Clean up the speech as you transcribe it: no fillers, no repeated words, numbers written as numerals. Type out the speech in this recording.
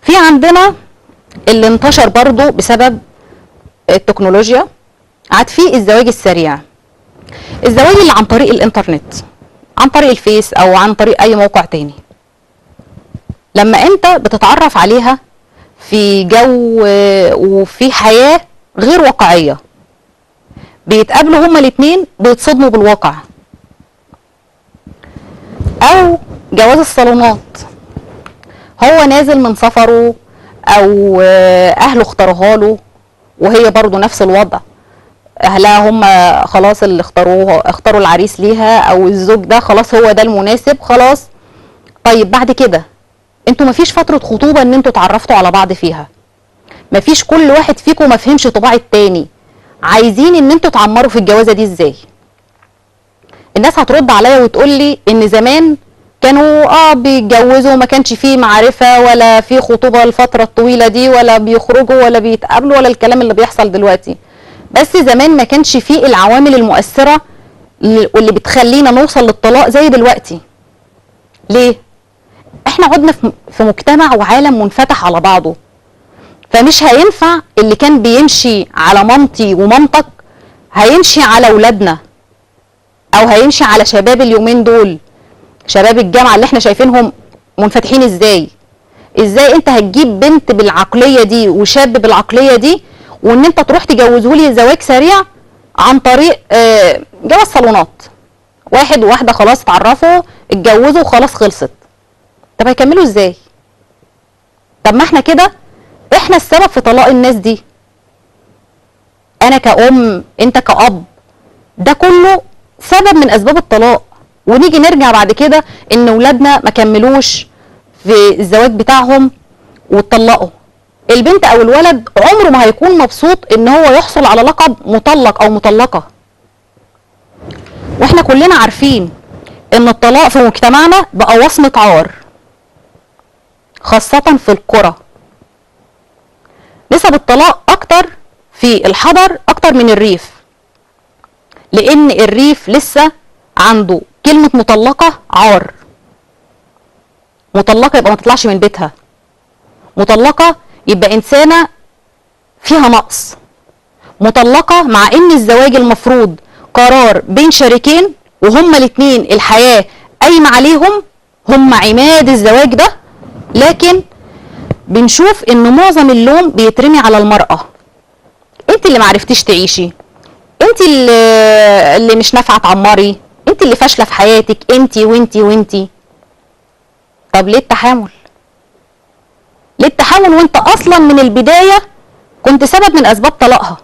في عندنا اللي انتشر برضو بسبب التكنولوجيا، عاد في الزواج السريع. الزواج اللي عن طريق الانترنت، عن طريق الفيس او عن طريق اي موقع تاني. لما انت بتتعرف عليها في جو وفي حياة غير واقعية، بيتقابلوا هما الاتنين بيتصدموا بالواقع. او جواز الصالونات، هو نازل من سفره او اهله اختاروها له، وهي برضو نفس الوضع، اهلها هم خلاص اللي اختاروا العريس ليها او الزوج ده، خلاص هو ده المناسب خلاص. طيب بعد كده انتوا مفيش فترة خطوبة ان انتوا اتعرفتوا على بعض فيها، مفيش كل واحد فيكم ما فهمش طباع التاني، عايزين ان انتوا تعمروا في الجوازة دي ازاي؟ الناس هترد عليا وتقول لي ان زمان كانوا بيتجوزوا، ما كانش فيه معرفة ولا فيه خطوبة الفترة الطويلة دي، ولا بيخرجوا ولا بيتقابلوا ولا الكلام اللي بيحصل دلوقتي. بس زمان ما كانش فيه العوامل المؤثرة واللي بتخلينا نوصل للطلاق زي دلوقتي. ليه؟ احنا عدنا في مجتمع وعالم منفتح على بعضه، فمش هينفع اللي كان بيمشي على مامتي ومامتك هيمشي على اولادنا، او هيمشي على شباب اليومين دول، شباب الجامعة اللي احنا شايفينهم منفتحين ازاي. ازاي انت هتجيب بنت بالعقلية دي وشاب بالعقلية دي، وان انت تروح تجوزهولي زواج سريع عن طريق جواز صالونات؟ واحد وواحدة خلاص اتعرفوا اتجوزوا وخلاص خلصت. طب هيكملوا ازاي؟ طب ما احنا كده احنا السبب في طلاق الناس دي. انا كأم، انت كأب، ده كله سبب من اسباب الطلاق. ونيجي نرجع بعد كده ان ولادنا ما كملوش في الزواج بتاعهم واتطلقوا. البنت او الولد عمره ما هيكون مبسوط ان هو يحصل على لقب مطلق او مطلقة. واحنا كلنا عارفين ان الطلاق في مجتمعنا بقى وصمة عار، خاصة في القرى. نسب الطلاق اكتر في الحضر اكتر من الريف، لان الريف لسه عنده كلمة مطلقة عار. مطلقة يبقى ما تطلعش من بيتها، مطلقة يبقى انسانة فيها نقص، مطلقة مع ان الزواج المفروض قرار بين شريكين وهما الاتنين الحياة قايمة عليهم، هما عماد الزواج ده، لكن بنشوف ان معظم اللوم بيترمي على المرأة. انت اللي معرفتيش تعيشي، انت اللي مش نافعة تعمري، انت اللي فاشلة في حياتك، انت وانت وانت. طب ليه التحامل؟ ليه التحامل وانت اصلا من البداية كنت سبب من اسباب طلاقها؟